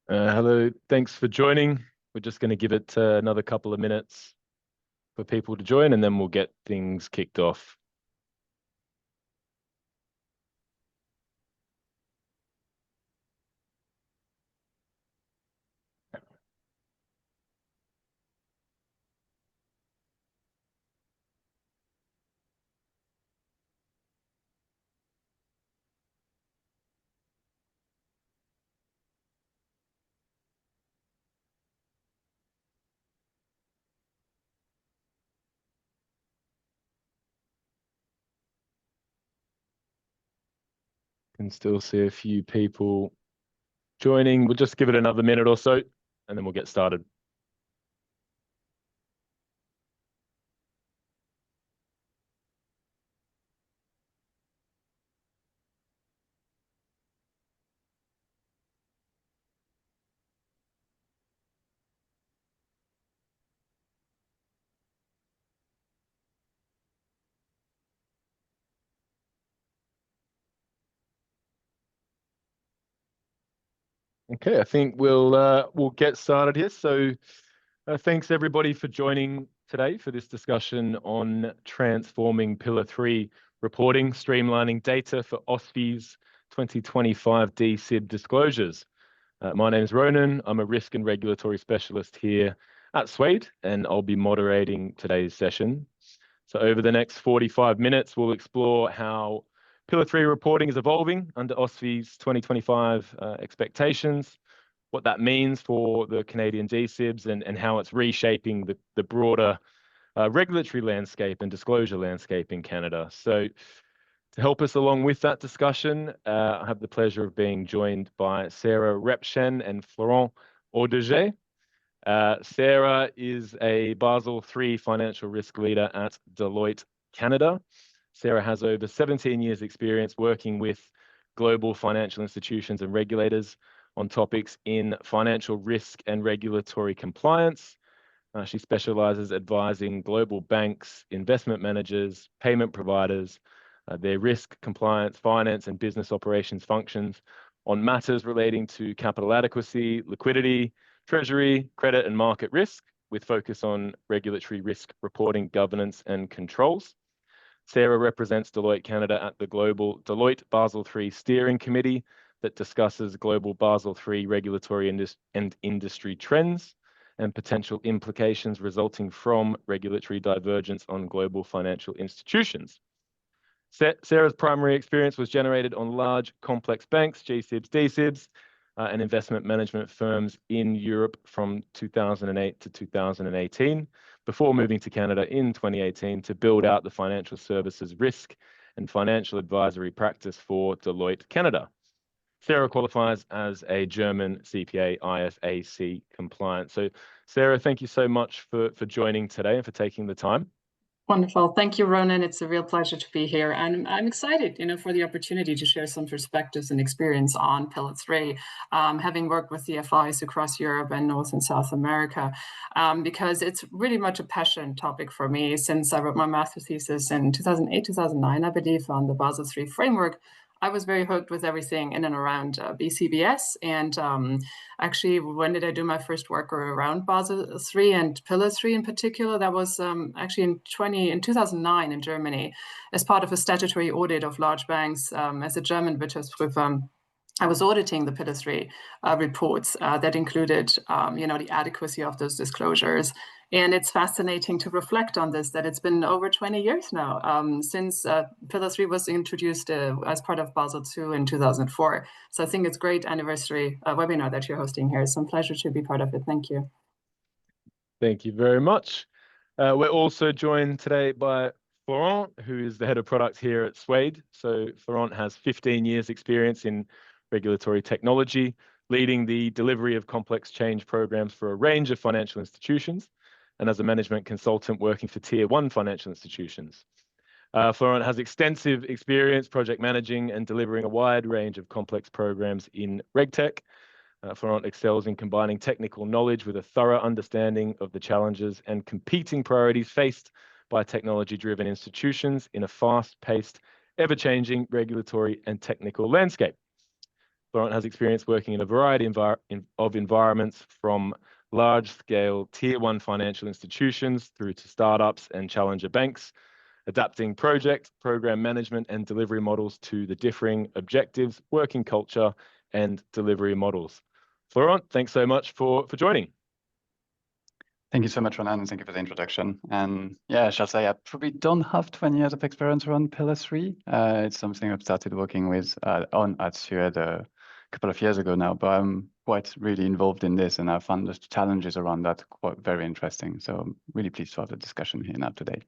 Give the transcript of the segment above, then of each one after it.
Hello, thanks for joining. We're just going to give it another couple of minutes for people to join, and then we'll get things kicked off. Can still see a few people joining. We'll just give it another minute or so, and then we'll get started. Okay, I think we'll get started here. So, thanks everybody for joining today for this discussion on transforming Pillar 3 reporting, streamlining data for OSFI's 2025 D-SIB disclosures. My name is Ronan. I'm a risk and regulatory specialist here at Suade, and I'll be moderating today's session. So over the next 45 minutes, we'll explore how Pillar 3 reporting is evolving under OSFI's 2025 expectations, what that means for the Canadian D-SIBs, and how it's reshaping the broader regulatory landscape and disclosure landscape in Canada. So to help us along with that discussion, I have the pleasure of being joined by Sarah Reppchen and Florent Audigier. Sarah is a Basel III financial risk leader at Deloitte Canada. Sarah has over 17 years experience working with global financial institutions and regulators on topics in financial risk and regulatory compliance. She specializes advising global banks, investment managers, payment providers, their risk, compliance, finance, and business operations functions on matters relating to capital adequacy, liquidity, treasury, credit, and market risk, with focus on regulatory risk reporting, governance, and controls. Sarah represents Deloitte Canada at the global Deloitte Basel III Steering Committee that discusses global Basel III regulatory and industry trends and potential implications resulting from regulatory divergence on global financial institutions. Sarah's primary experience was generated on large, complex banks, G-SIBs, D-SIBs, and investment management firms in Europe from 2008 to 2018, before moving to Canada in 2018 to build out the financial services risk and financial advisory practice for Deloitte Canada. Sarah qualifies as a German CPA IFAC compliant. So Sarah, thank you so much for joining today and for taking the time. Wonderful. Thank you, Ronan. It's a real pleasure to be here. And I'm excited, for the opportunity to share some perspectives and experience on Pillar 3, having worked with DFIs across Europe and North and South America, because it's really much a passion topic for me since I wrote my master's thesis in 2008, 2009, I believe, on the Basel III framework. I was very hooked with everything in and around BCBS. And actually, when did I do my first work around Basel III and Pillar 3 in particular? That was actually in 2009 in Germany, as part of a statutory audit of large banks. As a German Wirtschaftsprüfer, I was auditing the Pillar 3 reports that included, the adequacy of those disclosures. And it's fascinating to reflect on this, that it's been over 20 years now since Pillar 3 was introduced as part of Basel II in 2004. So I think it's a great anniversary webinar that you're hosting here. It's a pleasure to be part of it. Thank you. Thank you very much. We're also joined today by Florent, who is the head of product here at Suade. So Florent has 15 years experience in regulatory technology, leading the delivery of complex change programs for a range of financial institutions, and as a management consultant working for Tier 1 financial institutions. Florent has extensive experience project managing and delivering a wide range of complex programs in RegTech. Florent excels in combining technical knowledge with a thorough understanding of the challenges and competing priorities faced by technology-driven institutions in a fast-paced, ever-changing regulatory and technical landscape. Florent has experience working in a variety of environments, from large-scale Tier 1 financial institutions through to startups and challenger banks, adapting project, program management and delivery models to the differing objectives, working culture and delivery models. Florent, thanks so much for joining. Thank you so much, Ronan, and thank you for the introduction. And yeah, I shall say I probably don't have 20 years of experience around Pillar 3. It's something I've started working with on at Suade a couple of years ago now, but I'm quite really involved in this, and I found the challenges around that quite very interesting. So I'm really pleased to have the discussion here now today.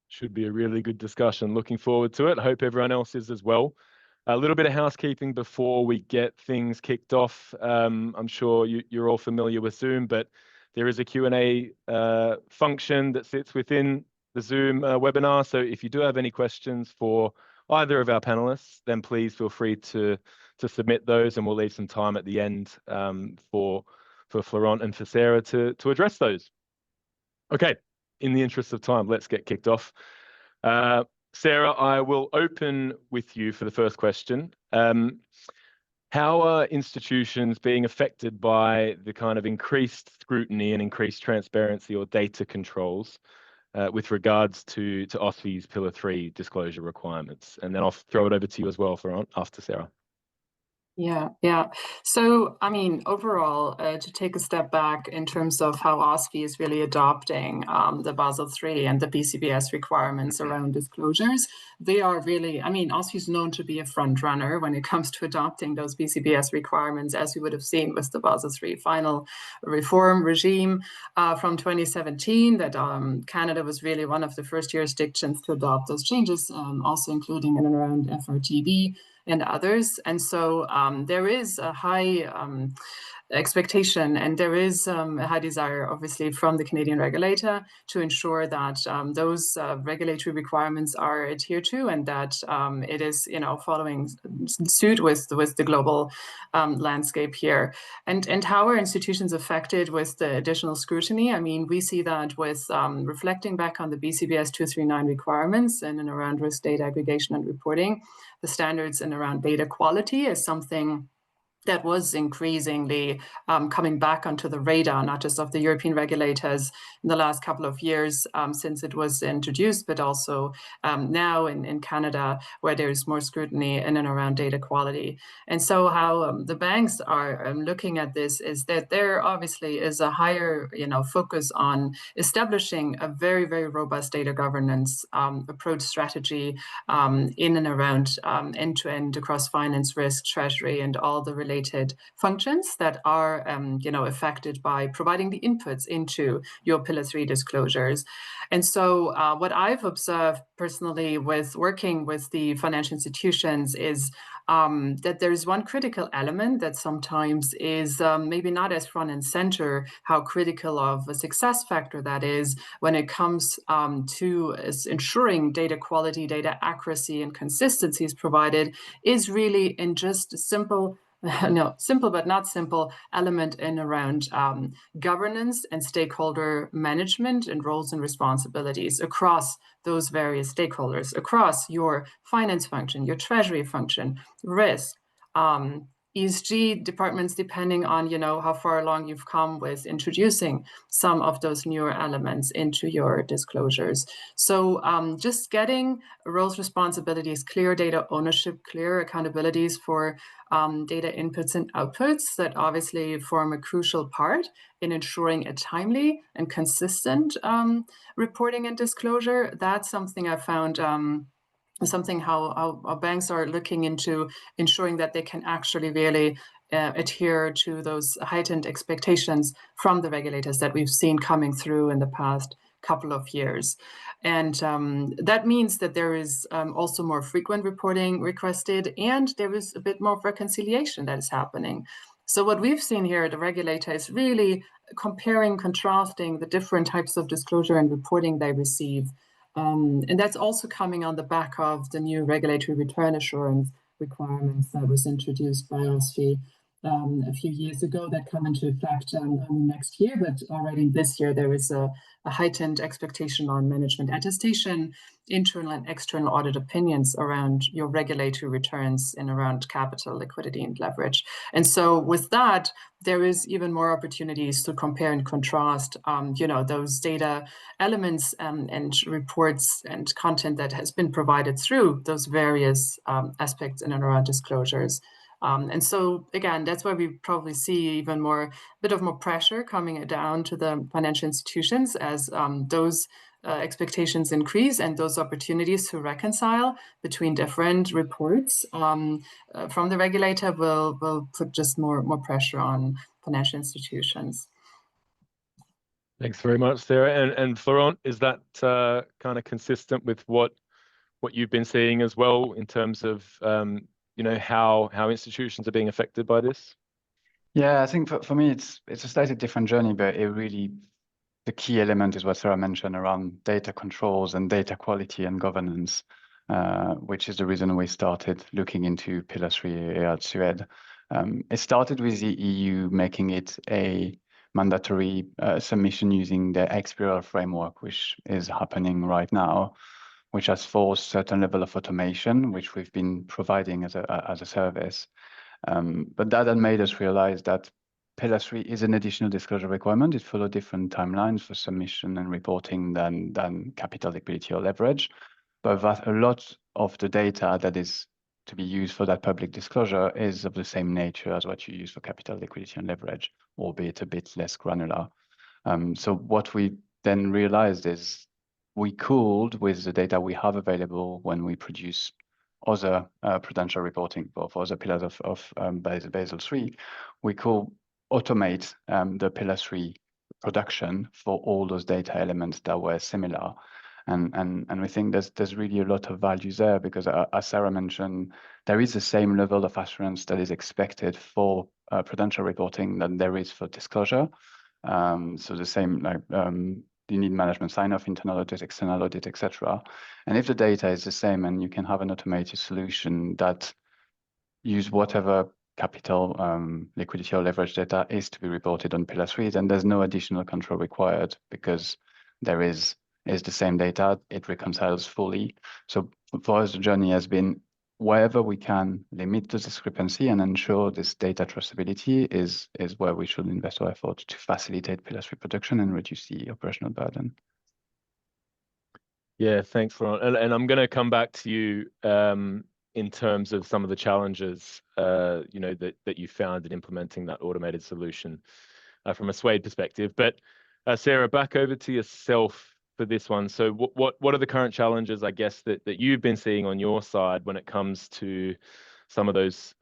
Should be a really good discussion. Looking forward to it. I hope everyone else is as well. A little bit of housekeeping before we get things kicked off. I'm sure you're all familiar with Zoom, but there is a Q&A function that sits within the Zoom webinar. So if you do have any questions for either of our panelists, then please feel free to submit those, and we'll leave some time at the end for Florent and for Sarah to address those. Okay, in the interest of time, let's get kicked off. Sarah, I will open with you for the first question. How are institutions being affected by the kind of increased scrutiny and increased transparency or data controls with regards to OSFI's Pillar 3 disclosure requirements? And then I'll throw it over to you as well, Florent, after Sarah. Yeah. So, I mean, overall, to take a step back in terms of how OSFI is really adopting the Basel III and the BCBS requirements around disclosures, they are really, I mean, OSFI is known to be a front runner when it comes to adopting those BCBS requirements, as you would have seen with the Basel III final reform regime from 2017, that Canada was really one of the first jurisdictions to adopt those changes, also including in and around FRTB and others. And so there is a high expectation, and there is a high desire, obviously, from the Canadian regulator to ensure that those regulatory requirements are adhered to, and that it is, following suit with the global landscape here. And how are institutions affected with the additional scrutiny? I mean, we see that with reflecting back on the BCBS 239 requirements in and around risk data aggregation and reporting, the standards in around data quality is something that was increasingly coming back onto the radar, not just of the European regulators in the last couple of years since it was introduced, but also now in Canada, where there's more scrutiny in and around data quality. And so how the banks are looking at this is that there obviously is a higher focus on establishing a very, very robust data governance approach strategy in and around end-to-end across finance, risk, treasury, and all the related functions that are affected by providing the inputs into your Pillar 3 disclosures. And so what I've observed personally with working with the financial institutions is that there's one critical element that sometimes is maybe not as front and center, how critical of a success factor that is when it comes to ensuring data quality, data accuracy, and consistency is provided, is really in just a simple but not simple element in around governance and stakeholder management and roles and responsibilities across those various stakeholders, across your finance function, your treasury function, risk, ESG departments, depending on how far along you've come with introducing some of those newer elements into your disclosures. So just getting roles, responsibilities, clear data ownership, clear accountabilities for data inputs and outputs that obviously form a crucial part in ensuring a timely and consistent reporting and disclosure. That's something I found something how banks are looking into ensuring that they can actually really adhere to those heightened expectations from the regulators that we've seen coming through in the past couple of years. And that means that there is also more frequent reporting requested, and there is a bit more reconciliation that is happening. So what we've seen here, the regulator is really comparing, contrasting the different types of disclosure and reporting they receive. And that's also coming on the back of the new regulatory return assurance requirements that was introduced by OSFI a few years ago that come into effect next year, but already this year there is a heightened expectation on management attestation, internal and external audit opinions around your regulatory returns and around capital, liquidity, and leverage. And so with that, there is even more opportunities to compare and contrast, those data elements and reports and content that has been provided through those various aspects in and around disclosures. And so, again, that's why we probably see even more, bit of more pressure coming down to the financial institutions as those expectations increase and those opportunities to reconcile between different reports from the regulator will put just more pressure on financial institutions. Thanks very much, Sarah. And Florent, is that kind of consistent with what you've been seeing as well in terms of how institutions are being affected by this? Yeah, I think for me it's a slightly different journey, but the key element is what Sarah mentioned around data controls and data quality and governance, which is the reason we started looking into Pillar 3 at Suade. It started with the EU making it a mandatory submission using the XBRL framework, which is happening right now, which has forced certain level of automation, which we've been providing as a service. But that had made us realize that Pillar 3 is an additional disclosure requirement. It follows different timelines for submission and reporting than capital, liquidity, or leverage. But that a lot of the data that is to be used for that public disclosure is of the same nature as what you use for capital, liquidity, and leverage, albeit a bit less granular. So what we then realized is we could, with the data we have available when we produce other prudential reporting for other pillars of Basel III, we could automate the Pillar 3 production for all those data elements that were similar. And we think there's really a lot of value there because, as Sarah mentioned, there is the same level of assurance that is expected for prudential reporting than there is for disclosure. So the same, you need management sign-off, internal audit, external audit, etc. And if the data is the same and you can have an automated solution that use whatever capital, liquidity, or leverage data is to be reported on Pillar 3, then there's no additional control required because there is the same data, it reconciles fully. So for us, the journey has been wherever we can limit the discrepancy and ensure this data trustability is where we should invest our effort to facilitate Pillar 3 production and reduce the operational burden. Yeah, thanks, Florent. And I'm going to come back to you in terms of some of the challenges, that you found in implementing that automated solution from a Suade perspective. But Sarah, back over to yourself for this one. So what are the current challenges, I guess, that you've been seeing on your side when it comes to some of those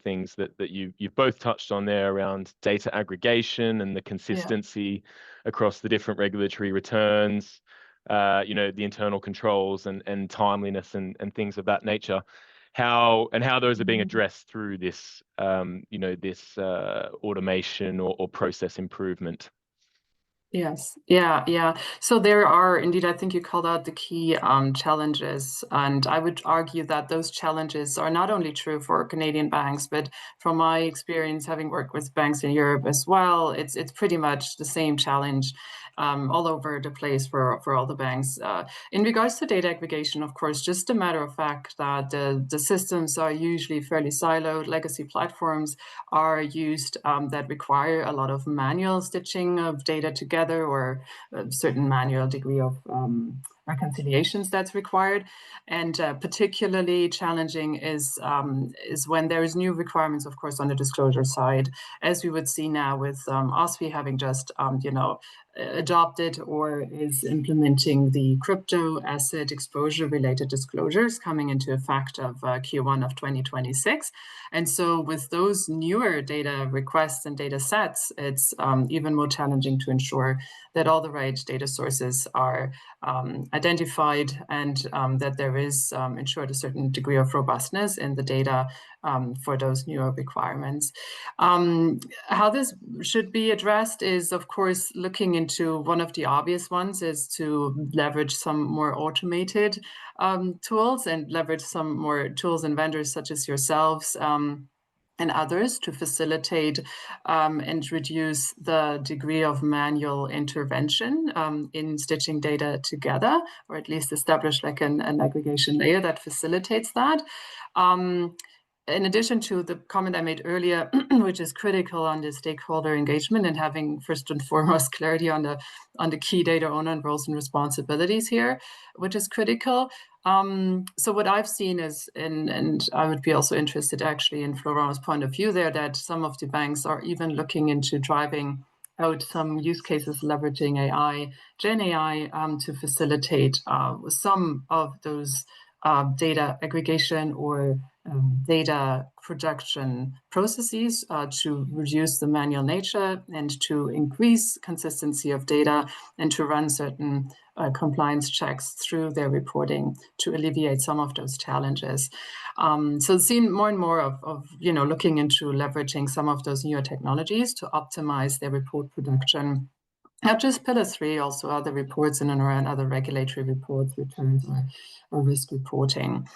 things that you've both touched on there around data aggregation and the consistency across the different regulatory returns, the internal controls and timeliness and things of that nature, how those are being addressed through this, this automation or process improvement? Yes. Yeah. So there are indeed, I think you called out the key challenges, and I would argue that those challenges are not only true for Canadian banks, but from my experience having worked with banks in Europe as well, it's pretty much the same challenge all over the place for all the banks. In regards to data aggregation, of course, just a matter of fact that the systems are usually fairly siloed. Legacy platforms are used that require a lot of manual stitching of data together, or a certain manual degree of reconciliations that's required. And particularly challenging is when there is new requirements, of course, on the disclosure side, as we would see now with OSFI having just adopted or is implementing the crypto asset exposure related disclosures coming into effect of Q1 of 2026. And so with those newer data requests and data sets, it's even more challenging to ensure that all the right data sources are identified and that there is ensured a certain degree of robustness in the data for those newer requirements. How this should be addressed is, of course, looking into one of the obvious ones is to leverage some more automated tools and leverage some more tools and vendors such as yourselves and others to facilitate and reduce the degree of manual intervention in stitching data together, or at least establish like an aggregation layer that facilitates that. In addition to the comment I made earlier, which is critical on the stakeholder engagement and having first and foremost clarity on the key data owner and roles and responsibilities here, which is critical. So what I've seen is, and I would be also interested actually in Florent's point of view there, that some of the banks are even looking into driving out some use cases leveraging AI, Gen AI, to facilitate some of those data aggregation or data production processes to reduce the manual nature and to increase consistency of data and to run certain compliance checks through their reporting to alleviate some of those challenges. So it's seen more and more of looking into leveraging some of those newer technologies to optimize their report production. Not just Pillar 3, also other reports in and around other regulatory reports, returns, or risk reporting.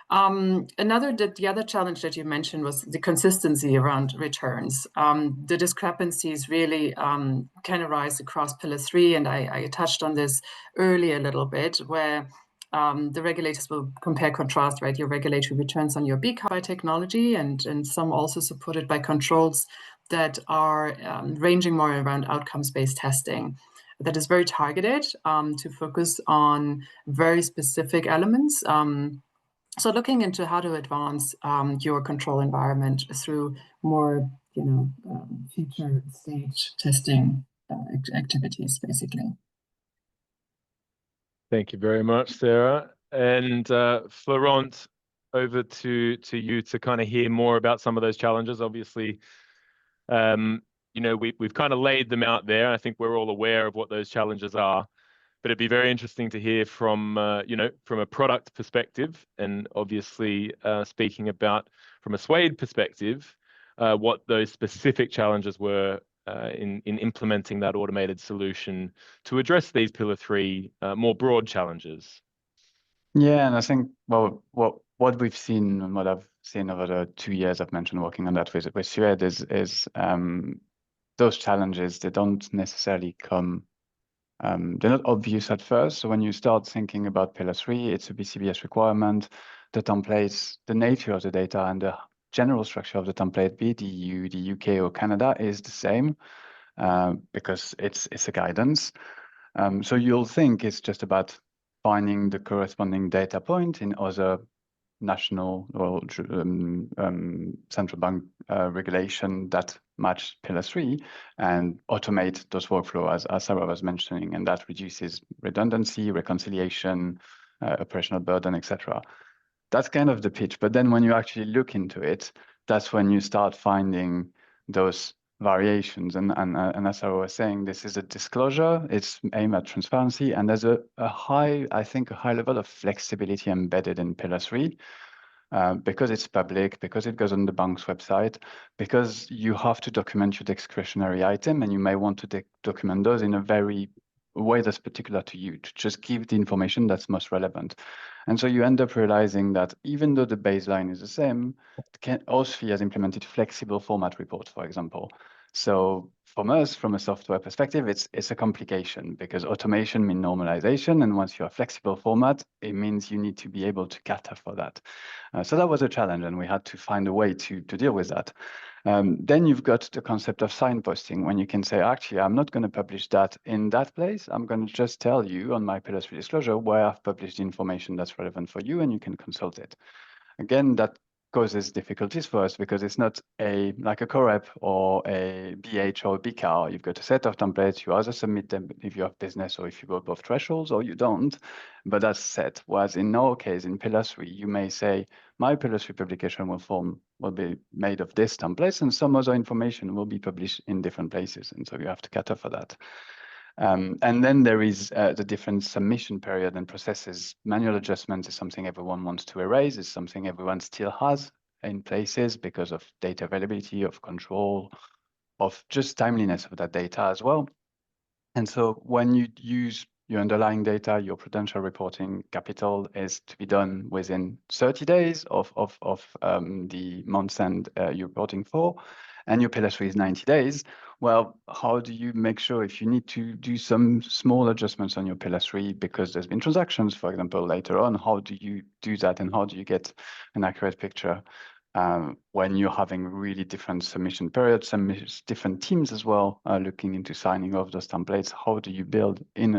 The other challenge that you mentioned was the consistency around returns. The discrepancies really can arise across Pillar 3, and I touched on this earlier a little bit, where the regulators will compare contrast, right, your regulatory returns on your BCBS technology, and some also supported by controls that are ranging more around outcomes-based testing. That is very targeted to focus on very specific elements. So looking into how to advance your control environment through more, future stage testing activities, basically. Thank you very much, Sarah. And Florent, over to you to kind of hear more about some of those challenges. Obviously, we've kind of laid them out there. I think we're all aware of what those challenges are. But it'd be very interesting to hear from a product perspective, and obviously speaking about from a Suade perspective, what those specific challenges were in implementing that automated solution to address these Pillar 3 more broad challenges. Yeah, and I think what we've seen and what I've seen over the 2 years I've mentioned working on that with Suade is those challenges, they don't necessarily come. They're not obvious at first. So when you start thinking about Pillar 3, it's a BCBS requirement. The templates, the nature of the data and the general structure of the template, be it the EU, the UK, or Canada, is the same because it's a guidance. So you'll think it's just about finding the corresponding data point in other national or central bank regulation that match Pillar 3 and automate those workflows, as Sarah was mentioning, and that reduces redundancy, reconciliation, operational burden, etc. That's kind of the pitch. But then when you actually look into it, that's when you start finding those variations. And as Sarah was saying, this is a disclosure, it's aimed at transparency, and there's a high level of flexibility embedded in Pillar 3 because it's public, because it goes on the bank's website, because you have to document your discretionary item, and you may want to document those in a way that's particular to you, to just give the information that's most relevant. And so you end up realizing that even though the baseline is the same, OSFI has implemented flexible format reports, for example. So from us, from a software perspective, it's a complication because automation means normalization. And once you have flexible format, it means you need to be able to cater for that. So that was a challenge, and we had to find a way to deal with that. Then you've got the concept of signposting, when you can say, actually, I'm not going to publish that in that place. I'm going to just tell you on my Pillar 3 disclosure where I've published the information that's relevant for you, and you can consult it. Again, that causes difficulties for us because it's not like a CoRep or a BH or a BCAR. You've got a set of templates. You either submit them if you have business or if you go above thresholds, or you don't, but that's set. Whereas in our case, in Pillar 3, you may say, my Pillar 3 publication will be made of this template, and some other information will be published in different places. And so you have to cater for that. And then there is the different submission period and processes. Manual adjustments is something everyone wants to erase. It's something everyone still has in places because of data availability, of control, of just timeliness of that data as well. And so when you use your underlying data, your prudential reporting capital is to be done within 30 days of the months end you're reporting for, and your Pillar 3 is 90 days. Well, how do you make sure if you need to do some small adjustments on your Pillar 3 because there's been transactions, for example, later on, how do you do that and how do you get an accurate picture when you're having really different submission periods, some different teams as well looking into signing off those templates? How do you build in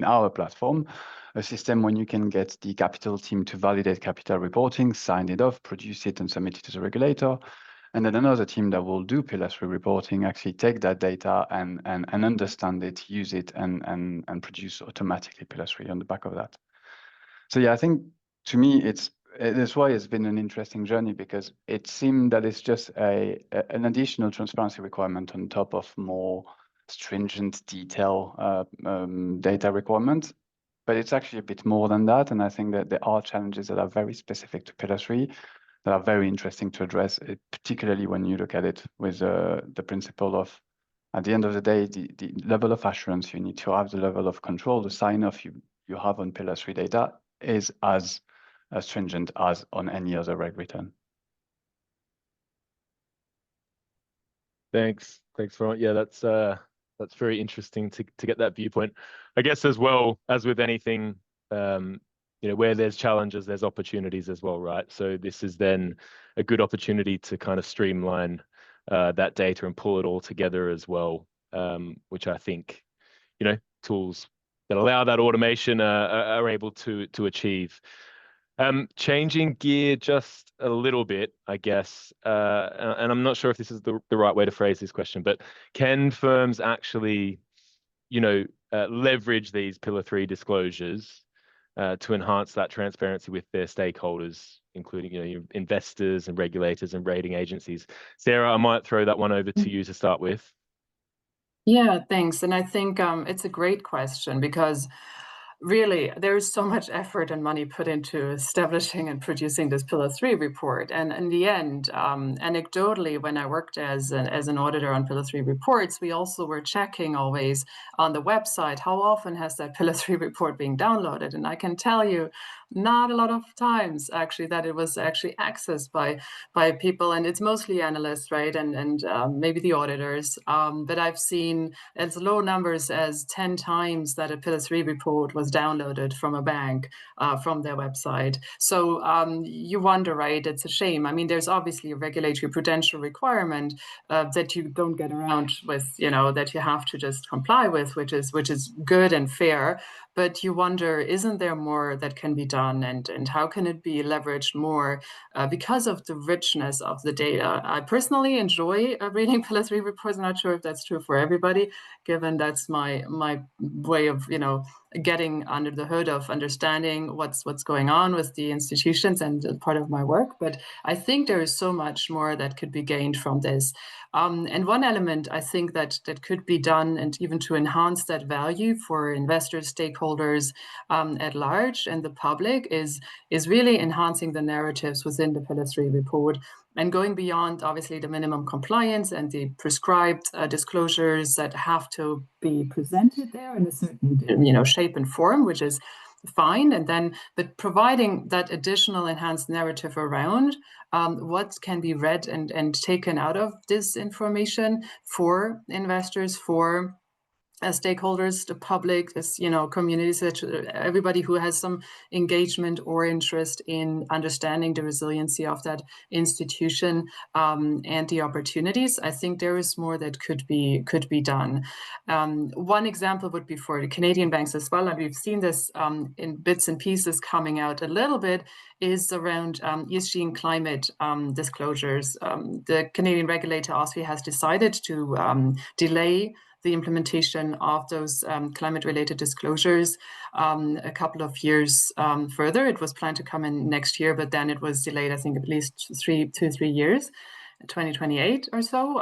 our platform a system when you can get the capital team to validate capital reporting, sign it off, produce it, and submit it to the regulator? And then another team that will do Pillar 3 reporting actually take that data and understand it, use it, and produce automatically Pillar 3 on the back of that. So yeah, I think to me, that's why it's been an interesting journey, because it seemed that it's just an additional transparency requirement on top of more stringent detail data requirements. But it's actually a bit more than that. And I think that there are challenges that are very specific to Pillar 3 that are very interesting to address, particularly when you look at it with the principle of, at the end of the day, the level of assurance you need to have, the level of control, the sign-off you have on Pillar 3 data is as stringent as on any other reg return. Thanks, Florent. Yeah, that's very interesting to get that viewpoint. I guess as well as with anything, where there's challenges, there's opportunities as well, right? So this is then a good opportunity to kind of streamline that data and pull it all together as well, which I think, tools that allow that automation are able to achieve. Changing gear just a little bit, I guess, and I'm not sure if this is the right way to phrase this question, but can firms actually, leverage these Pillar 3 disclosures to enhance that transparency with their stakeholders, including, your investors and regulators and rating agencies? Sarah, I might throw that one over to you to start with. Yeah, thanks. And I think it's a great question, because really, there's so much effort and money put into establishing and producing this Pillar 3 report. And in the end, anecdotally, when I worked as an auditor on Pillar 3 reports, we also were checking always on the website, how often has that Pillar 3 report being downloaded? And I can tell you, not a lot of times actually that it was actually accessed by people, and it's mostly analysts, right? And maybe the auditors. But I've seen as low numbers as 10 times that a Pillar 3 report was downloaded from a bank, from their website. So you wonder, right? It's a shame. I mean, there's obviously a regulatory prudential requirement that you don't get around with, that you have to just comply with, which is good and fair. But you wonder, isn't there more that can be done, and how can it be leveraged more because of the richness of the data? I personally enjoy reading Pillar 3 reports. I'm not sure if that's true for everybody, given that's my way of, getting under the hood of understanding what's going on with the institutions and part of my work. But I think there is so much more that could be gained from this. And one element I think that could be done, and even to enhance that value for investors, stakeholders at large, and the public, is really enhancing the narratives within the Pillar 3 report, and going beyond, obviously, the minimum compliance and the prescribed disclosures that have to be presented there in a certain, shape and form, which is fine. And then, but providing that additional enhanced narrative around what can be read and taken out of this information for investors, for stakeholders, the public, as communities, everybody who has some engagement or interest in understanding the resiliency of that institution and the opportunities. I think there is more that could be done. One example would be for the Canadian banks as well, and we've seen this in bits and pieces coming out a little bit, is around ESG and climate disclosures. The Canadian regulator OSFI has decided to delay the implementation of those climate-related disclosures a couple of years further. It was planned to come in next year, but then it was delayed, I think, at least 2 to 3 years, 2028 or so.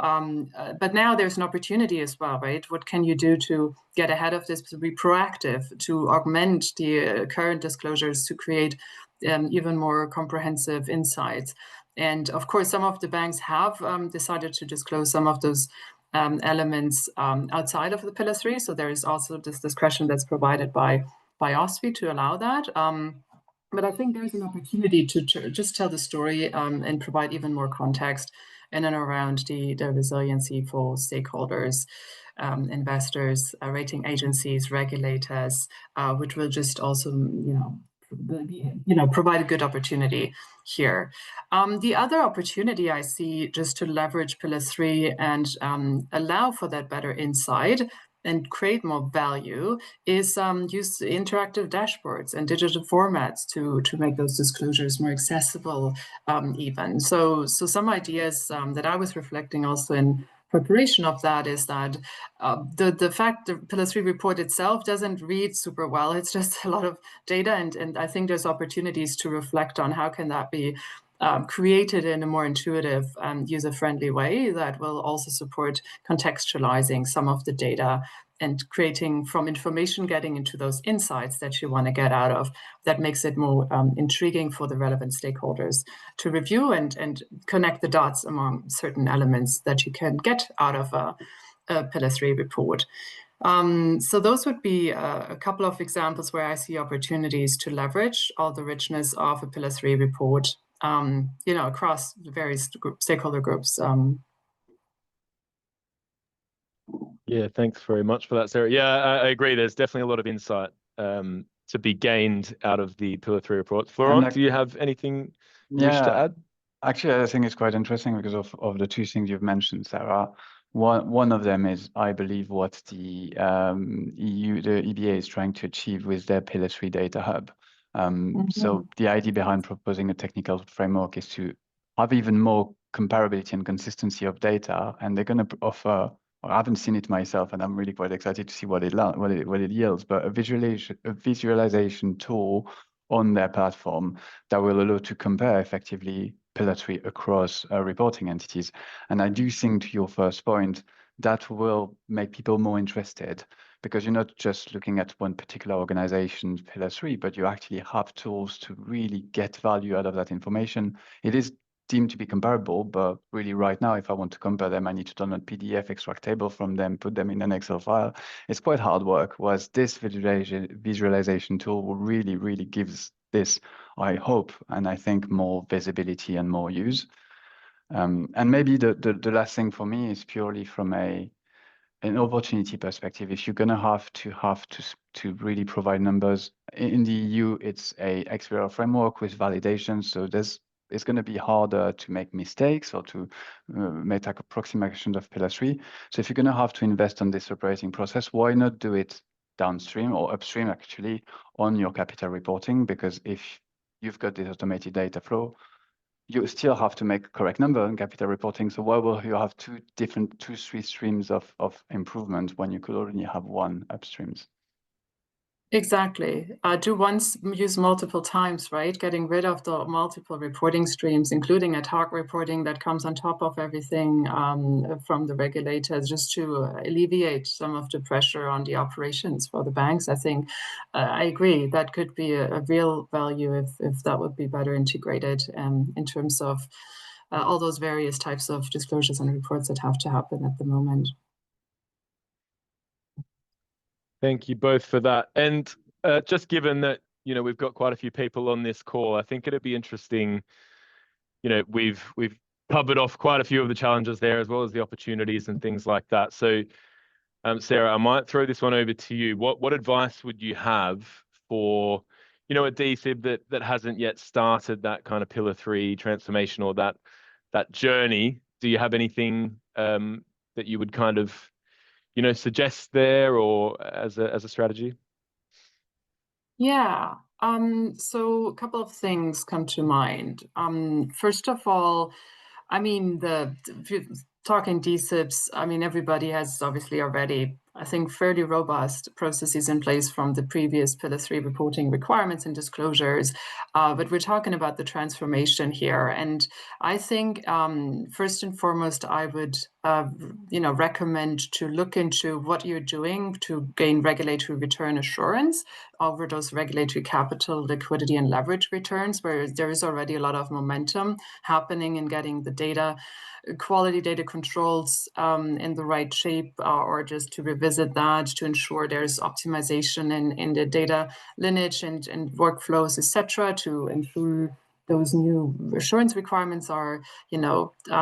But now there's an opportunity as well, right? What can you do to get ahead of this, to be proactive, to augment the current disclosures, to create even more comprehensive insights? And of course, some of the banks have decided to disclose some of those elements outside of the Pillar 3. So there is also this discretion that's provided by OSFI to allow that. But I think there's an opportunity to just tell the story and provide even more context in and around the resiliency for stakeholders, investors, rating agencies, regulators, which will just also, provide a good opportunity here. The other opportunity I see just to leverage Pillar 3 and allow for that better insight and create more value is use interactive dashboards and digital formats to make those disclosures more accessible even. So some ideas that I was reflecting also in preparation of that is that the fact the Pillar 3 report itself doesn't read super well. It's just a lot of data, and I think there's opportunities to reflect on how can that be created in a more intuitive, user-friendly way that will also support contextualizing some of the data and creating from information getting into those insights that you want to get out of, that makes it more intriguing for the relevant stakeholders to review and connect the dots among certain elements that you can get out of a Pillar 3 report. So those would be a couple of examples where I see opportunities to leverage all the richness of a Pillar 3 report, across the various stakeholder groups. Yeah, thanks very much for that, Sarah. Yeah, I agree. There's definitely a lot of insight to be gained out of the Pillar 3 report. Florent, do you have anything you wish to add? Actually, I think it's quite interesting because of the two things you've mentioned, Sarah. One of them is, I believe, what the EBA is trying to achieve with their Pillar 3 data hub. So the idea behind proposing a technical framework is to have even more comparability and consistency of data, and they're going to offer. I haven't seen it myself, and I'm really quite excited to see what it yields. But a visualization tool on their platform that will allow to compare effectively Pillar 3 across reporting entities. And I do think, to your first point, that will make people more interested, because you're not just looking at one particular organization's Pillar 3, but you actually have tools to really get value out of that information. It is deemed to be comparable, but really right now, if I want to compare them, I need to download PDF, extract table from them, put them in an Excel file. It's quite hard work, whereas this visualization tool really, really gives this, I hope, and I think, more visibility and more use. And maybe the last thing for me is purely from an opportunity perspective. If you're going to have to really provide numbers in the EU, it's a XBRL framework with validation, so it's going to be harder to make mistakes or to make approximations of Pillar 3. So if you're going to have to invest on this operating process, why not do it downstream or upstream, actually, on your capital reporting? Because if you've got this automated data flow, you still have to make a correct number in capital reporting. So why will you have two, three streams of improvement when you could already have one upstreams? Exactly. Do once use multiple times, right? Getting rid of the multiple reporting streams, including ad hoc reporting that comes on top of everything from the regulators, just to alleviate some of the pressure on the operations for the banks. I think I agree that could be a real value if that would be better integrated in terms of all those various types of disclosures and reports that have to happen at the moment. Thank you both for that. And just given that, we've got quite a few people on this call, I think it'd be interesting, we've covered off quite a few of the challenges there, as well as the opportunities and things like that. So, Sarah, I might throw this one over to you. What advice would you have for, a D-SIB that hasn't yet started that kind of Pillar 3 transformation or that journey? Do you have anything that you would kind of suggest there, or as a strategy? Yeah. So a couple of things come to mind. First of all, I mean, talking D-SIBs, I mean, everybody has obviously already, I think, fairly robust processes in place from the previous Pillar 3 reporting requirements and disclosures. But we're talking about the transformation here. And I think, first and foremost, I would recommend to look into what you're doing to gain regulatory return assurance over those regulatory capital, liquidity, and leverage returns, where there is already a lot of momentum happening in getting the data, quality data controls in the right shape, or just to revisit that to ensure there's optimization in the data lineage and workflows, etc., to ensure those new assurance requirements are,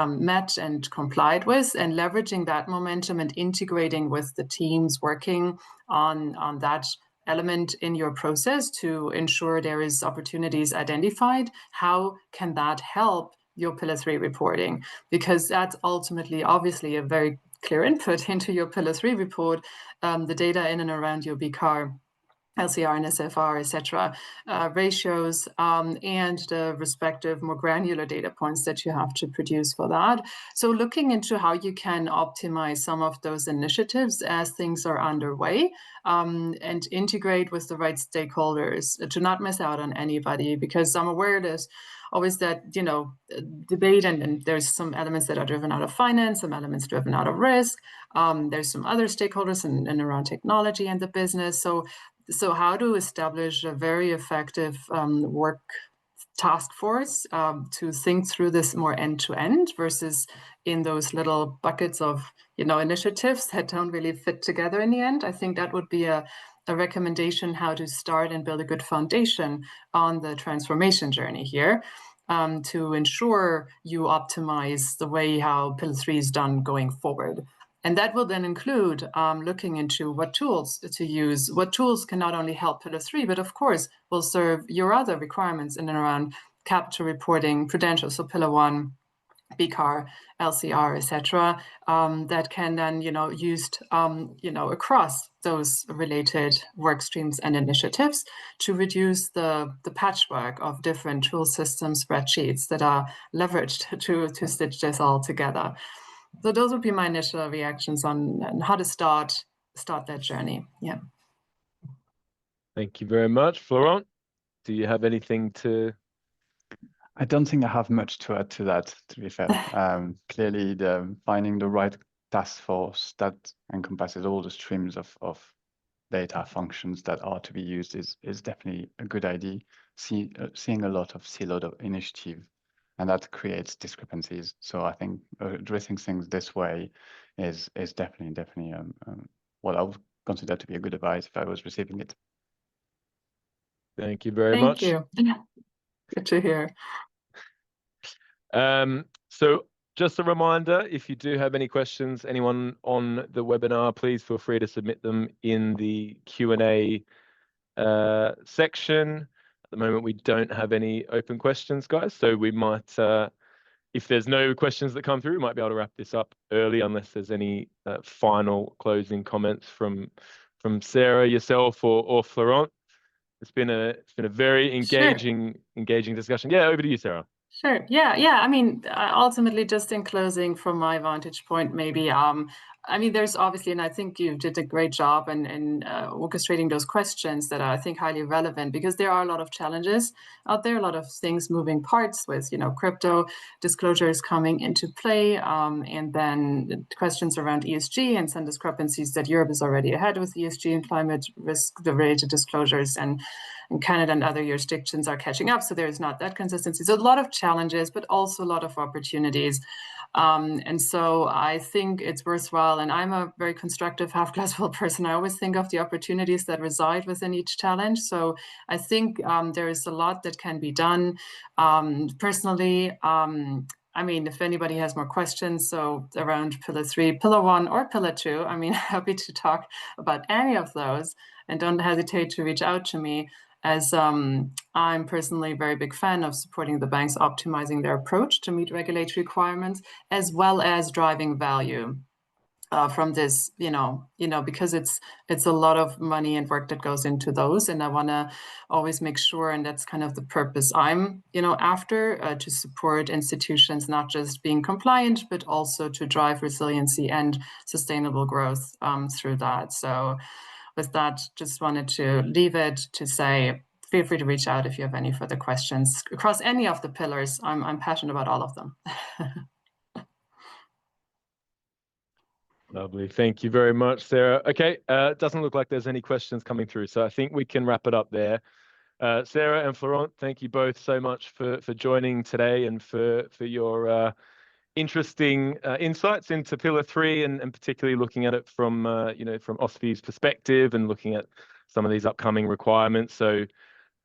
met and complied with, and leveraging that momentum and integrating with the teams working on that element in your process to ensure there is opportunities identified. How can that help your Pillar 3 reporting? Because that's ultimately, obviously, a very clear input into your Pillar 3 report, the data in and around your BCAR, LCR and SFR, etc., ratios, and the respective more granular data points that you have to produce for that. So looking into how you can optimize some of those initiatives as things are underway, and integrate with the right stakeholders to not miss out on anybody, because I'm aware there's always that, debate, and there's some elements that are driven out of finance, some elements driven out of risk. There's some other stakeholders and around technology and the business. So how to establish a very effective work task force to think through this more end-to-end versus in those little buckets of, initiatives that don't really fit together in the end. I think that would be a recommendation how to start and build a good foundation on the transformation journey here, to ensure you optimize the way how Pillar 3 is done going forward. And that will then include looking into what tools to use, what tools can not only help Pillar 3, but of course will serve your other requirements in and around capital reporting, prudential, so Pillar 1, BCAR, LCR, etc., that can then, used, across those related work streams and initiatives to reduce the patchwork of different tool systems, spreadsheets that are leveraged to stitch this all together. So those would be my initial reactions on how to start that journey. Yeah. Thank you very much. Florent, do you have anything to? I don't think I have much to add to that, to be fair. Clearly, finding the right task force that encompasses all the streams of data functions that are to be used is definitely a good idea. Seeing a lot of siloed initiative, and that creates discrepancies. So I think addressing things this way is definitely what I would consider to be a good advice if I was receiving it. Thank you very much. Thank you. Good to hear. So just a reminder, if you do have any questions, anyone on the webinar, please feel free to submit them in the Q&A section. At the moment, we don't have any open questions, guys. So we might, if there's no questions that come through, we might be able to wrap this up early, unless there's any final closing comments from Sarah, yourself, or Florent. It's been a very engaging discussion. Yeah, over to you, Sarah. Sure. Yeah. I mean, ultimately, just in closing, from my vantage point, maybe, there's obviously, and I think you did a great job in orchestrating those questions that are, I think, highly relevant, because there are a lot of challenges out there, a lot of things, moving parts with, crypto disclosures coming into play, and then questions around ESG and some discrepancies that Europe is already ahead with ESG and climate risk, the related disclosures, and Canada and other jurisdictions are catching up. So there's not that consistency. So a lot of challenges, but also a lot of opportunities. And so I think it's worthwhile, and I'm a very constructive half-glass full person. I always think of the opportunities that reside within each challenge. So I think there is a lot that can be done. Personally, if anybody has more questions, so around Pillar 3, Pillar 1, or Pillar 2, happy to talk about any of those, and don't hesitate to reach out to me, as I'm personally a very big fan of supporting the banks optimizing their approach to meet regulatory requirements, as well as driving value from this, because it's a lot of money and work that goes into those. And I want to always make sure, and that's kind of the purpose I'm, after, to support institutions, not just being compliant, but also to drive resiliency and sustainable growth through that. So with that, just wanted to leave it to say, feel free to reach out if you have any further questions across any of the pillars. I'm passionate about all of them. Lovely. Thank you very much, Sarah. Okay, it doesn't look like there's any questions coming through, so I think we can wrap it up there. Sarah and Florent, thank you both so much for joining today and for your interesting insights into Pillar 3 and particularly looking at it from from OSFI's perspective and looking at some of these upcoming requirements. So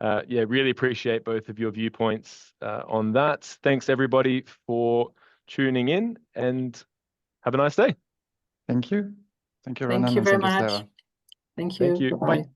yeah, really appreciate both of your viewpoints on that. Thanks everybody for tuning in and have a nice day. Thank you. Thank you, Thank Ronan, you and very thank you, much. Sarah. Thank you. Thank you. Bye-bye. Bye.